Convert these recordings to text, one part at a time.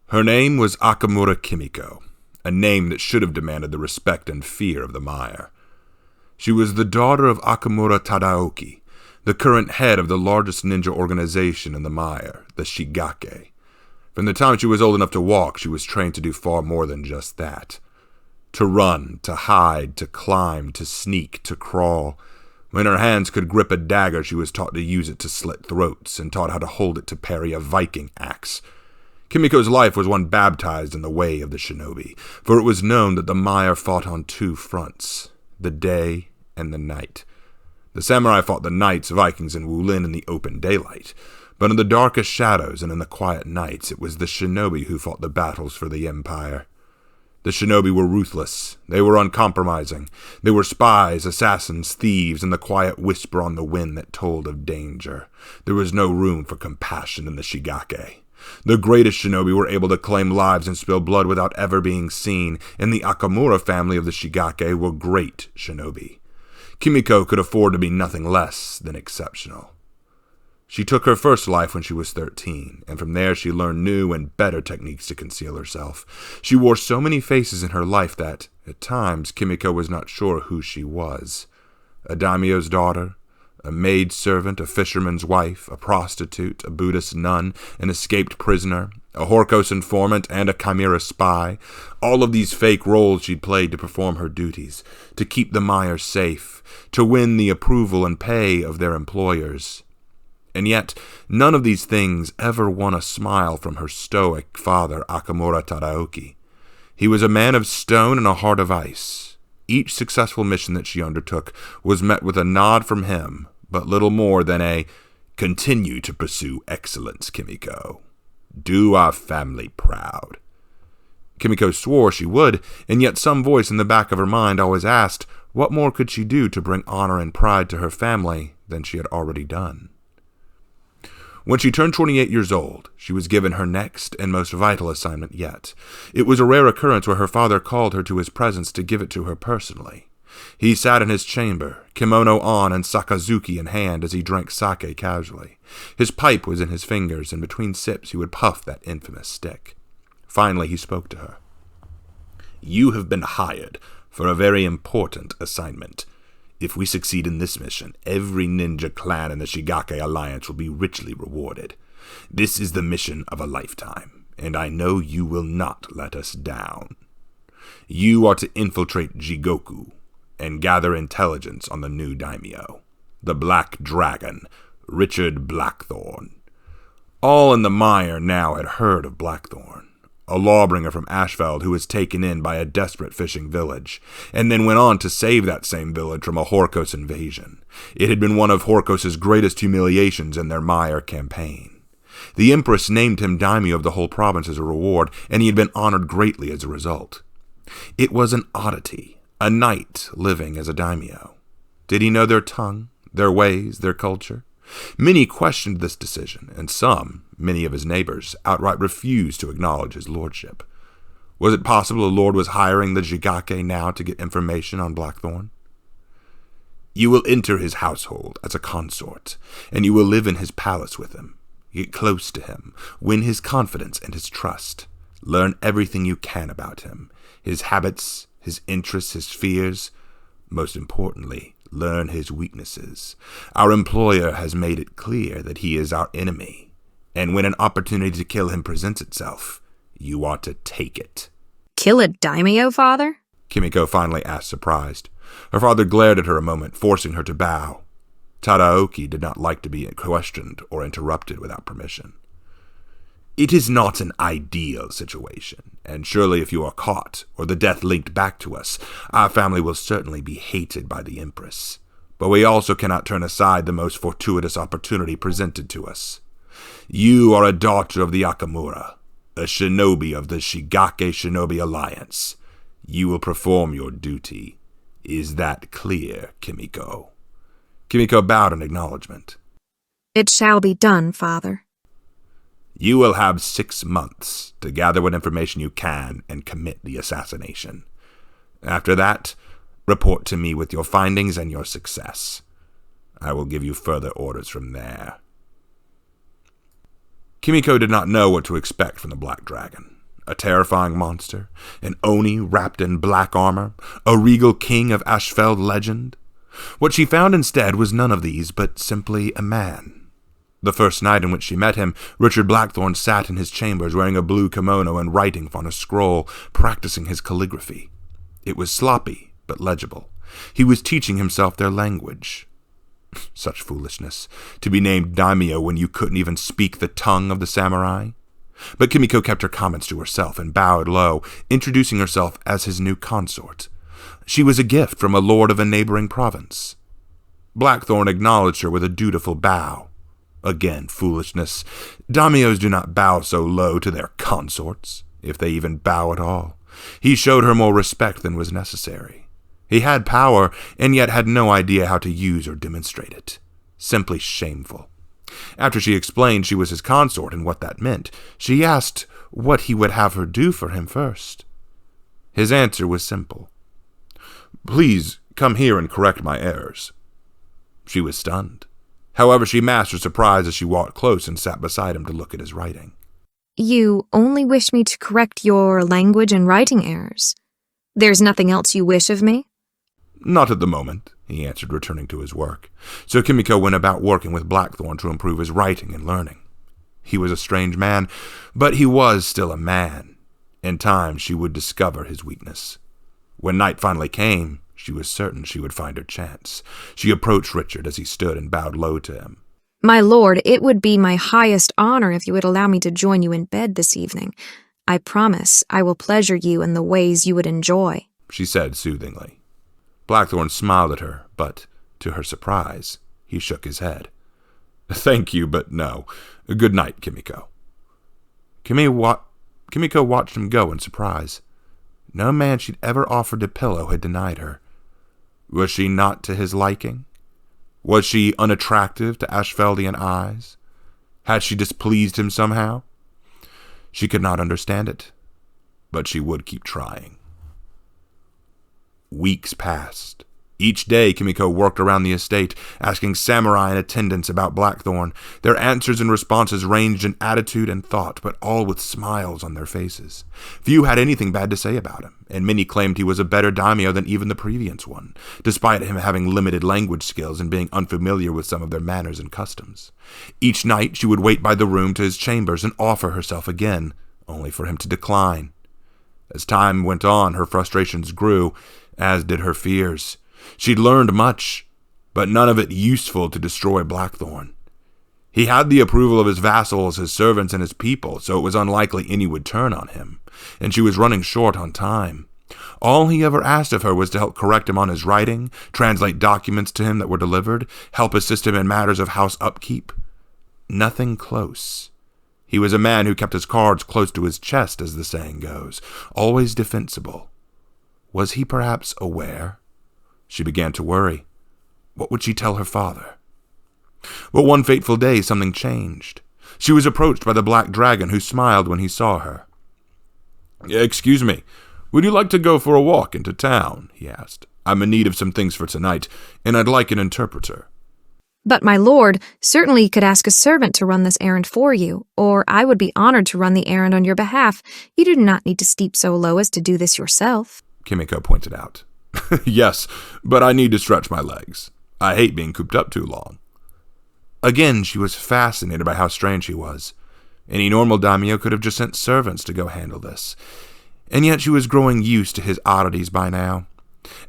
Her name was Akamura Kimiko, a name that should have demanded the respect and fear of the mire. She was the daughter of Akamura Tadaoki, the current head of the largest ninja organization in the mire, the Shigake. From the time she was old enough to walk, she was trained to do far more than just that. To run, to hide, to climb, to sneak, to crawl. When her hands could grip a dagger, she was taught to use it to slit throats, and taught how to hold it to parry a Viking axe. Kimiko's life was one baptized in the way of the shinobi, for it was known that the mire fought on two fronts, the day and the night. The samurai fought the knights, Vikings, and Wulin in the open daylight, but in the darkest shadows and in the quiet nights it was the shinobi who fought the battles for the empire. The shinobi were ruthless, they were uncompromising, they were spies, assassins, thieves, and the quiet whisper on the wind that told of danger. There was no room for compassion in the Shigake. The greatest shinobi were able to claim lives and spill blood without ever being seen, and the Akamura family of the Shigake were great shinobi. Kimiko could afford to be nothing less than exceptional. She took her first life when she was 13, and from there she learned new and better techniques to conceal herself. She wore so many faces in her life that, at times, Kimiko was not sure who she was. A daimyo's daughter, a maid servant, a fisherman's wife, a prostitute, a Buddhist nun, an escaped prisoner, a Horkos informant, and a chimera spy. All of these fake roles she'd played to perform her duties, to keep the mire safe, to win the approval and pay of their employers. And yet, none of these things ever won a smile from her stoic father, Akamura Tadaoki. He was a man of stone and a heart of ice. Each successful mission that she undertook was met with a nod from him, but little more than a, "Continue to pursue excellence, Kimiko. Do our family proud." Kimiko swore she would, and yet some voice in the back of her mind always asked, what more could she do to bring honor and pride to her family than she had already done? When she turned 28 years old, she was given her next and most vital assignment yet. It was a rare occurrence where her father called her to his presence to give it to her personally. He sat in his chamber, kimono on and sakazuki in hand as he drank sake casually. His pipe was in his fingers, and between sips he would puff that infamous stick. Finally he spoke to her. "You have been hired for a very important assignment. If we succeed in this mission, every ninja clan in the Shigake Alliance will be richly rewarded. This is the mission of a lifetime, and I know you will not let us down. You are to infiltrate Jigoku and gather intelligence on the new daimyo, the Black Dragon, Richard Blackthorn." All in the mire now had heard of Blackthorn, a lawbringer from Ashfeld who was taken in by a desperate fishing village, and then went on to save that same village from a Horkos invasion. It had been one of Horkos's greatest humiliations in their mire campaign. The Empress named him daimyo of the whole province as a reward, and he had been honored greatly as a result. It was an oddity, a knight living as a daimyo. Did he know their tongue, their ways, their culture? Many questioned this decision, and some, many of his neighbors, outright refused to acknowledge his lordship. Was it possible the lord was hiring the Shigake now to get information on Blackthorn? "You will enter his household as a consort, and you will live in his palace with him. Get close to him, win his confidence and his trust. Learn everything you can about him, his habits, his interests, his fears. Most importantly, learn his weaknesses. Our employer has made it clear that he is our enemy, and when an opportunity to kill him presents itself, you are to take it." "Kill a daimyo, father?" Kimiko finally asked, surprised. Her father glared at her a moment, forcing her to bow. Tadaoki did not like to be questioned or interrupted without permission. "It is not an ideal situation, and surely if you are caught, or the death linked back to us, our family will certainly be hated by the Empress. But we also cannot turn aside the most fortuitous opportunity presented to us. You are a daughter of the Akamura, a shinobi of the Shigake Shinobi Alliance. You will perform your duty. Is that clear, Kimiko?" Kimiko bowed in acknowledgement. "It shall be done, father." "You will have 6 months to gather what information you can and commit the assassination. After that, report to me with your findings and your success. I will give you further orders from there." Kimiko did not know what to expect from the Black Dragon. A terrifying monster? An Oni wrapped in black armor? A regal king of Ashfeld legend? What she found instead was none of these, but simply a man. The first night in which she met him, Richard Blackthorne sat in his chambers wearing a blue kimono and writing on a scroll, practicing his calligraphy. It was sloppy, but legible. He was teaching himself their language. Such foolishness, to be named daimyo when you couldn't even speak the tongue of the samurai. But Kimiko kept her comments to herself and bowed low, introducing herself as his new consort. She was a gift from a lord of a neighboring province. Blackthorne acknowledged her with a dutiful bow. Again, foolishness. Daimyos do not bow so low to their consorts, if they even bow at all. He showed her more respect than was necessary. He had power, and yet had no idea how to use or demonstrate it. Simply shameful. After she explained she was his consort and what that meant, she asked what he would have her do for him first. His answer was simple. "Please come here and correct my errors." She was stunned. However, she mastered surprise as she walked close and sat beside him to look at his writing. You only wish me to correct your language and writing errors. There's nothing else you wish of me? "Not at the moment," he answered, returning to his work. So Kimiko went about working with Blackthorne to improve his writing and learning. He was a strange man, but he was still a man. In time, she would discover his weakness. When night finally came, she was certain she would find her chance. She approached Richard as he stood and bowed low to him. My lord, it would be my highest honor if you would allow me to join you in bed this evening. I promise I will pleasure you in the ways you would enjoy, she said soothingly. Blackthorne smiled at her, but, to her surprise, he shook his head. "Thank you, but no. Good night, Kimiko." Kimiko watched him go in surprise. No man she'd ever offered a pillow had denied her. Was she not to his liking? Was she unattractive to Ashfeldian eyes? Had she displeased him somehow? She could not understand it, but she would keep trying. Weeks passed. Each day, Kimiko worked around the estate, asking samurai in attendance about Blackthorne. Their answers and responses ranged in attitude and thought, but all with smiles on their faces. Few had anything bad to say about him, and many claimed he was a better daimyo than even the previous one, despite him having limited language skills and being unfamiliar with some of their manners and customs. Each night, she would wait by the room to his chambers and offer herself again, only for him to decline. As time went on, her frustrations grew, as did her fears. She'd learned much, but none of it useful to destroy Blackthorne. He had the approval of his vassals, his servants, and his people, so it was unlikely any would turn on him, and she was running short on time. All he ever asked of her was to help correct him on his writing, translate documents to him that were delivered, help assist him in matters of house upkeep. Nothing close. He was a man who kept his cards close to his chest, as the saying goes, always defensible. Was he perhaps aware? She began to worry. What would she tell her father? But one fateful day, something changed. She was approached by the Black Dragon, who smiled when he saw her. "Excuse me, would you like to go for a walk into town?" he asked. "I'm in need of some things for tonight, and I'd like an interpreter." But my lord, certainly you could ask a servant to run this errand for you, or I would be honored to run the errand on your behalf. You do not need to stoop so low as to do this yourself, Kimiko pointed out. "Yes, but I need to stretch my legs. I hate being cooped up too long." Again, she was fascinated by how strange he was. Any normal daimyo could have just sent servants to go handle this. And yet she was growing used to his oddities by now.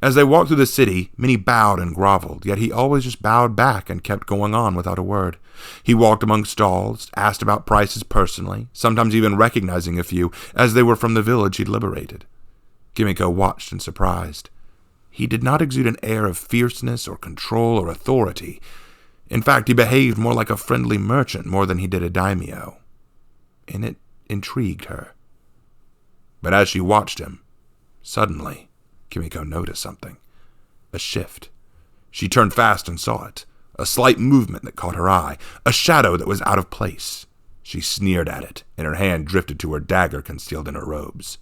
As they walked through the city, many bowed and groveled, yet he always just bowed back and kept going on without a word. He walked among stalls, asked about prices personally, sometimes even recognizing a few, as they were from the village he'd liberated. Kimiko watched in surprise. He did not exude an air of fierceness or control or authority. In fact, he behaved more like a friendly merchant more than he did a daimyo. And it intrigued her. But as she watched him, suddenly, Kimiko noticed something. A shift. She turned fast and saw it. A slight movement that caught her eye. A shadow that was out of place. She sneered at it, and her hand drifted to her dagger concealed in her robes.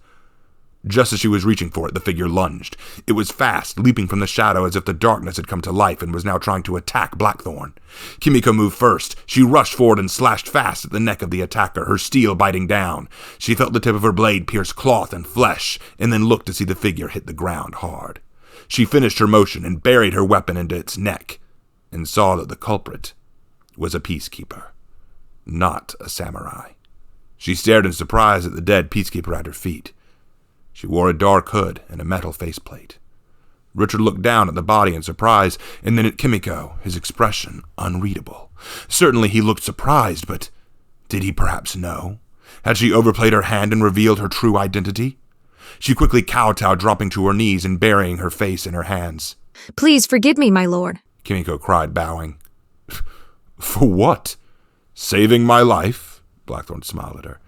Just as she was reaching for it, the figure lunged. It was fast, leaping from the shadow as if the darkness had come to life and was now trying to attack Blackthorn. Kimiko moved first. She rushed forward and slashed fast at the neck of the attacker, her steel biting down. She felt the tip of her blade pierce cloth and flesh, and then looked to see the figure hit the ground hard. She finished her motion and buried her weapon into its neck, and saw that the culprit was a peacekeeper, not a samurai. She stared in surprise at the dead peacekeeper at her feet. She wore a dark hood and a metal faceplate. Richard looked down at the body in surprise, and then at Kimiko, his expression unreadable. Certainly he looked surprised, but did he perhaps know? Had she overplayed her hand and revealed her true identity? She quickly kowtowed, dropping to her knees and burying her face in her hands. "Please forgive me, my lord," Kimiko cried, bowing. "For what? Saving my life?" Blackthorn smiled at her.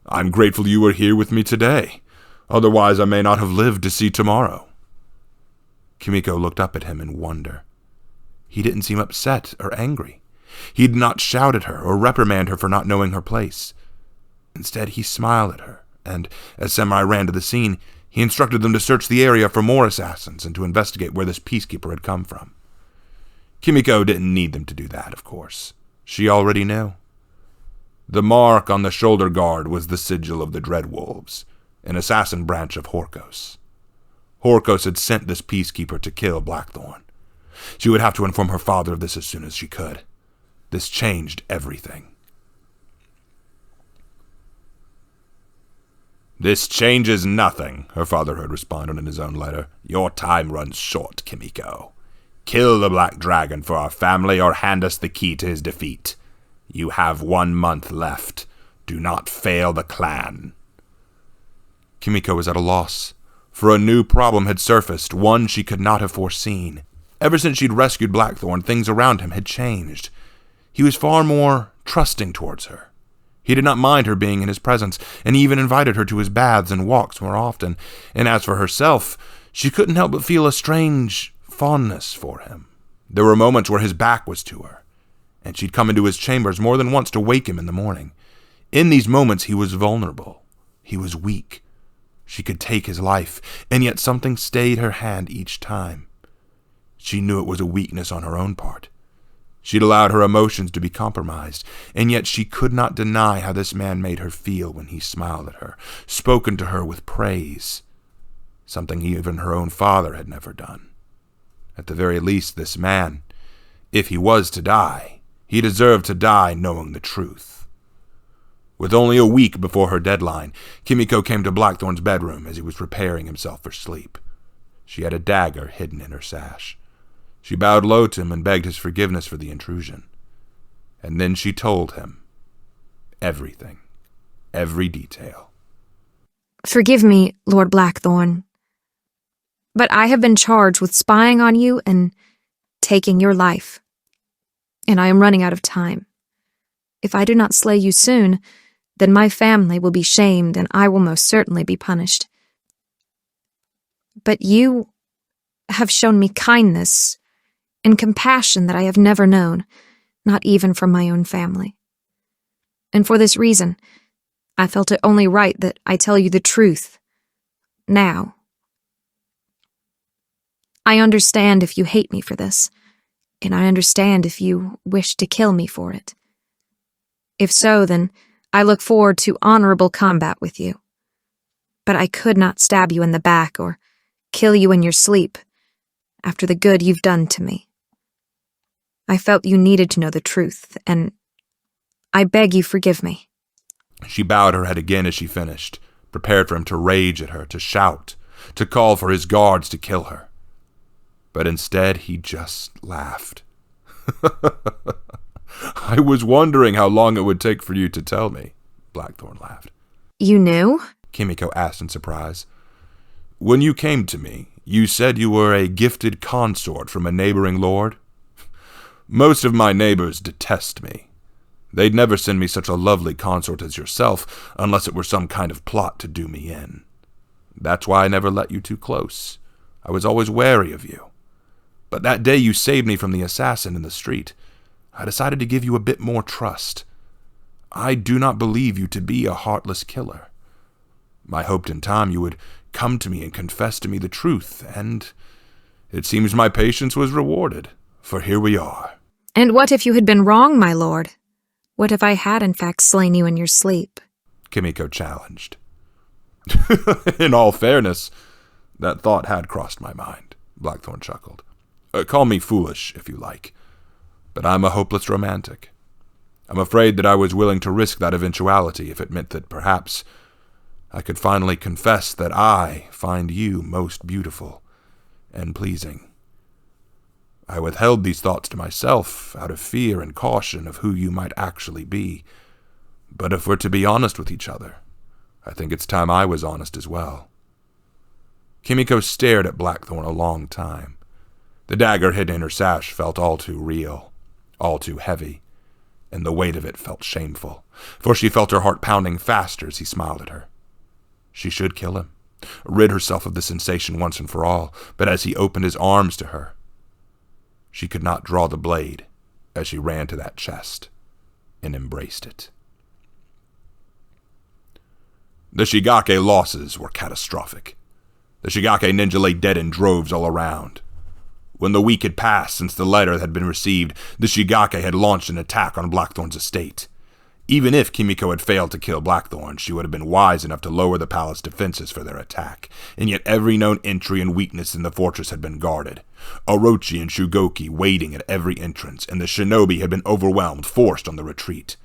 "I'm grateful you were here with me today. Otherwise, I may not have lived to see tomorrow." Kimiko looked up at him in wonder. He didn't seem upset or angry. He did not shout at her or reprimand her for not knowing her place. Instead, he smiled at her, and as Samurai ran to the scene, he instructed them to search the area for more assassins and to investigate where this peacekeeper had come from. Kimiko didn't need them to do that, of course. She already knew. The mark on the shoulder guard was the sigil of the Dreadwolves, an assassin branch of Horkos. Horkos had sent this peacekeeper to kill Blackthorn. She would have to inform her father of this as soon as she could. This changed everything. "This changes nothing," her father had responded in his own letter. "Your time runs short, Kimiko. Kill the Black Dragon for our family or hand us the key to his defeat. You have 1 month left. Do not fail the clan." Kimiko was at a loss, for a new problem had surfaced, one she could not have foreseen. Ever since she'd rescued Blackthorn, things around him had changed. He was far more trusting towards her. He did not mind her being in his presence, and he even invited her to his baths and walks more often. And as for herself, she couldn't help but feel a strange fondness for him. There were moments where his back was to her, and she'd come into his chambers more than once to wake him in the morning. In these moments, he was vulnerable. He was weak. She could take his life, and yet something stayed her hand each time. She knew it was a weakness on her own part. She'd allowed her emotions to be compromised, and yet she could not deny how this man made her feel when he smiled at her, spoken to her with praise, something even her own father had never done. At the very least, this man, if he was to die, he deserved to die knowing the truth. With only a week before her deadline, Kimiko came to Blackthorn's bedroom as he was preparing himself for sleep. She had a dagger hidden in her sash. She bowed low to him and begged his forgiveness for the intrusion. And then she told him everything, every detail. "Forgive me, Lord Blackthorn, but I have been charged with spying on you and taking your life, and I am running out of time. If I do not slay you soon, then my family will be shamed and I will most certainly be punished. But you have shown me kindness and compassion that I have never known, not even from my own family. And for this reason, I felt it only right that I tell you the truth, now. I understand if you hate me for this, and I understand if you wish to kill me for it. If so, then I look forward to honorable combat with you. But I could not stab you in the back or kill you in your sleep after the good you've done to me. I felt you needed to know the truth, and I beg you forgive me." She bowed her head again as she finished, prepared for him to rage at her, to shout, to call for his guards to kill her. But instead, he just laughed. "I was wondering how long it would take for you to tell me," Blackthorn laughed. "You knew?" Kimiko asked in surprise. "When you came to me, you said you were a gifted consort from a neighboring lord. Most of my neighbors detest me. They'd never send me such a lovely consort as yourself unless it were some kind of plot to do me in. That's why I never let you too close. I was always wary of you. But that day you saved me from the assassin in the street, I decided to give you a bit more trust. I do not believe you to be a heartless killer. I hoped in time you would come to me and confess to me the truth, and it seems my patience was rewarded, for here we are." "And what if you had been wrong, my lord? What if I had in fact slain you in your sleep?" Kimiko challenged. "In all fairness, that thought had crossed my mind," Blackthorn chuckled. "Call me foolish, if you like, but I'm a hopeless romantic. I'm afraid that I was willing to risk that eventuality if it meant that perhaps I could finally confess that I find you most beautiful and pleasing. I withheld these thoughts to myself out of fear and caution of who you might actually be. But if we're to be honest with each other, I think it's time I was honest as well." Kimiko stared at Blackthorn a long time. The dagger hidden in her sash felt all too real, all too heavy, and the weight of it felt shameful, for she felt her heart pounding faster as he smiled at her. She should kill him, rid herself of the sensation once and for all, but as he opened his arms to her, she could not draw the blade as she ran to that chest and embraced it. The Shigake losses were catastrophic. The Shigake ninja lay dead in droves all around. When the week had passed since the letter had been received, the Shigake had launched an attack on Blackthorn's estate. Even if Kimiko had failed to kill Blackthorn, she would have been wise enough to lower the palace defenses for their attack, and yet every known entry and weakness in the fortress had been guarded. Orochi and Shugoki waiting at every entrance, and the shinobi had been overwhelmed, forced on the retreat.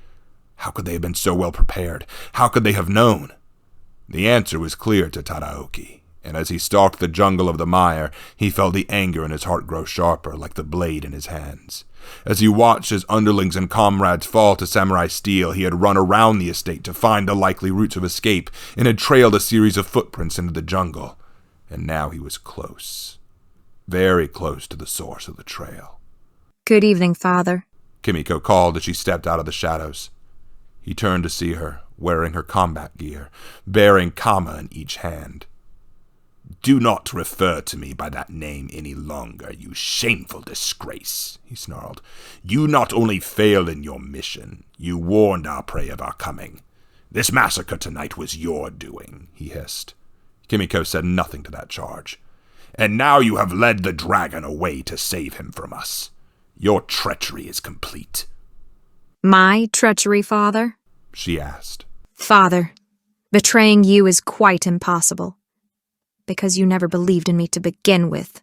How could they have been so well prepared? How could they have known? The answer was clear to Tadaoki, and as he stalked the jungle of the mire, he felt the anger in his heart grow sharper, like the blade in his hands. As he watched his underlings and comrades fall to samurai steel, he had run around the estate to find the likely routes of escape, and had trailed a series of footprints into the jungle. And now he was close, very close to the source of the trail. "Good evening, father," Kimiko called as she stepped out of the shadows. He turned to see her, wearing her combat gear, bearing Kama in each hand. "Do not refer to me by that name any longer, you shameful disgrace," he snarled. "You not only failed in your mission, you warned our prey of our coming. This massacre tonight was your doing," he hissed. Kimiko said nothing to that charge. "And now you have led the dragon away to save him from us. Your treachery is complete." "My treachery, father?" she asked. "Father, betraying you is quite impossible. Because you never believed in me to begin with.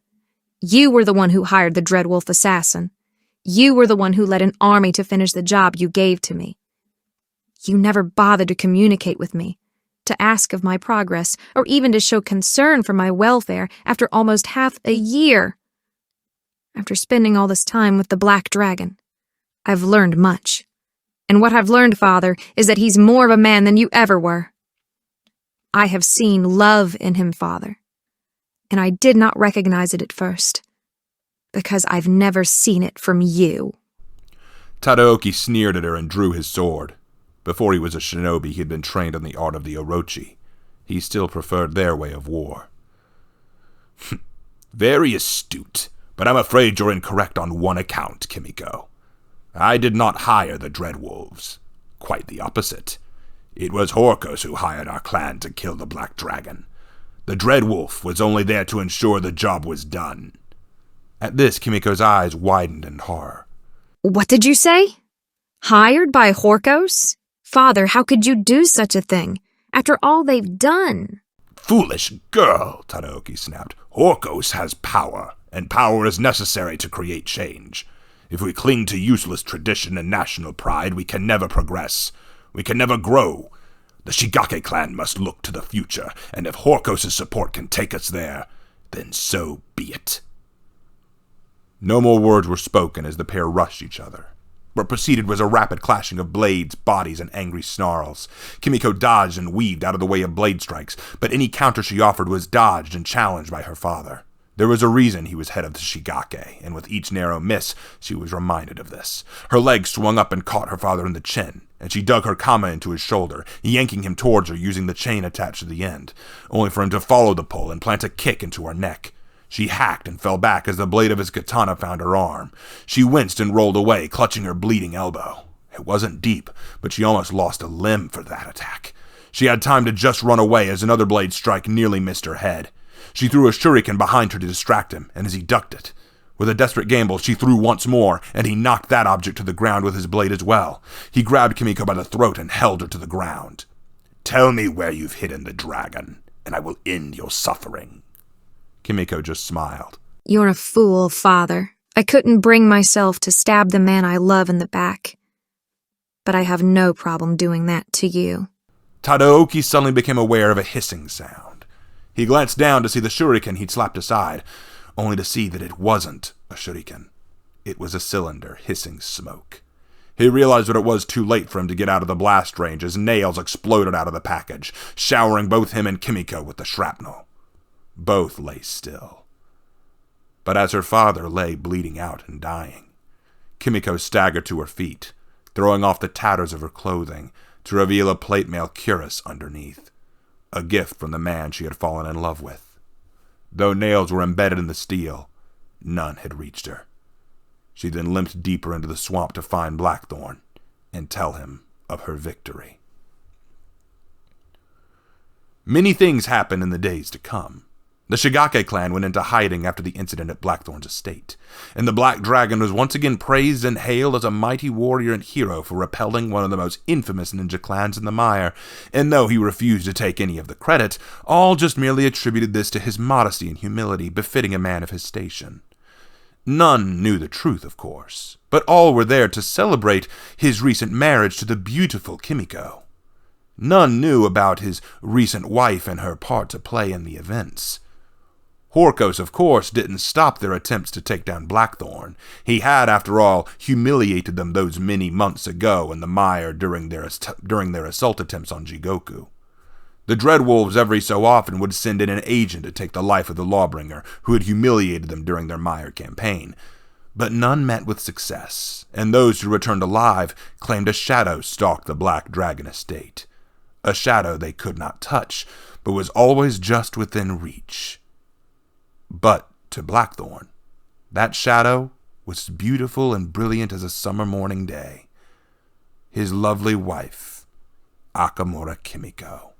You were the one who hired the Dreadwolf assassin. You were the one who led an army to finish the job you gave to me. You never bothered to communicate with me, to ask of my progress, or even to show concern for my welfare after almost half a year. After spending all this time with the Black Dragon, I've learned much. And what I've learned, father, is that he's more of a man than you ever were. I have seen love in him, father, and I did not recognize it at first, because I've never seen it from you." Tadaoki sneered at her and drew his sword. Before he was a shinobi, he had been trained in the art of the Orochi. He still preferred their way of war. "Very astute, but I'm afraid you're incorrect on one account, Kimiko. I did not hire the Dreadwolves. Quite the opposite. It was Horkos who hired our clan to kill the Black Dragon. The Dreadwolf was only there to ensure the job was done." At this, Kimiko's eyes widened in horror. "What did you say? Hired by Horkos? Father, how could you do such a thing, after all they've done?" "Foolish girl," Tadaoki snapped. "Horkos has power, and power is necessary to create change. If we cling to useless tradition and national pride, we can never progress. We can never grow. The Shigake clan must look to the future, and if Horkos' support can take us there, then so be it." No more words were spoken as the pair rushed each other. What preceded was a rapid clashing of blades, bodies, and angry snarls. Kimiko dodged and weaved out of the way of blade strikes, but any counter she offered was dodged and challenged by her father. There was a reason he was head of the Shigake, and with each narrow miss, she was reminded of this. Her leg swung up and caught her father in the chin, and she dug her kama into his shoulder, yanking him towards her using the chain attached to the end, only for him to follow the pull and plant a kick into her neck. She hacked and fell back as the blade of his katana found her arm. She winced and rolled away, clutching her bleeding elbow. It wasn't deep, but she almost lost a limb for that attack. She had time to just run away as another blade strike nearly missed her head. She threw a shuriken behind her to distract him, and as he ducked it, with a desperate gamble, she threw once more, and he knocked that object to the ground with his blade as well. He grabbed Kimiko by the throat and held her to the ground. "Tell me where you've hidden the dragon, and I will end your suffering." Kimiko just smiled. You're a fool, Father. I couldn't bring myself to stab the man I love in the back. But I have no problem doing that to you. Tadaoki suddenly became aware of a hissing sound. He glanced down to see the shuriken he'd slapped aside, only to see that it wasn't a shuriken. It was a cylinder hissing smoke. He realized that it was too late for him to get out of the blast range as nails exploded out of the package, showering both him and Kimiko with the shrapnel. Both lay still. But as her father lay bleeding out and dying, Kimiko staggered to her feet, throwing off the tatters of her clothing to reveal a plate mail cuirass underneath, a gift from the man she had fallen in love with. Though nails were embedded in the steel, none had reached her. She then limped deeper into the swamp to find Blackthorn and tell him of her victory. Many things happened in the days to come. The Shigake clan went into hiding after the incident at Blackthorn's estate, and the Black Dragon was once again praised and hailed as a mighty warrior and hero for repelling one of the most infamous ninja clans in the mire, and though he refused to take any of the credit, all just merely attributed this to his modesty and humility befitting a man of his station. None knew the truth, of course, but all were there to celebrate his recent marriage to the beautiful Kimiko. None knew about his recent wife and her part to play in the events. Horkos, of course, didn't stop their attempts to take down Blackthorn. He had, after all, humiliated them those many months ago in the mire during their assault attempts on Jigoku. The Dreadwolves every so often would send in an agent to take the life of the Lawbringer who had humiliated them during their mire campaign. But none met with success, and those who returned alive claimed a shadow stalked the Black Dragon estate. A shadow they could not touch, but was always just within reach. But to Blackthorn, that shadow was beautiful and brilliant as a summer morning day. His lovely wife, Akamura Kimiko.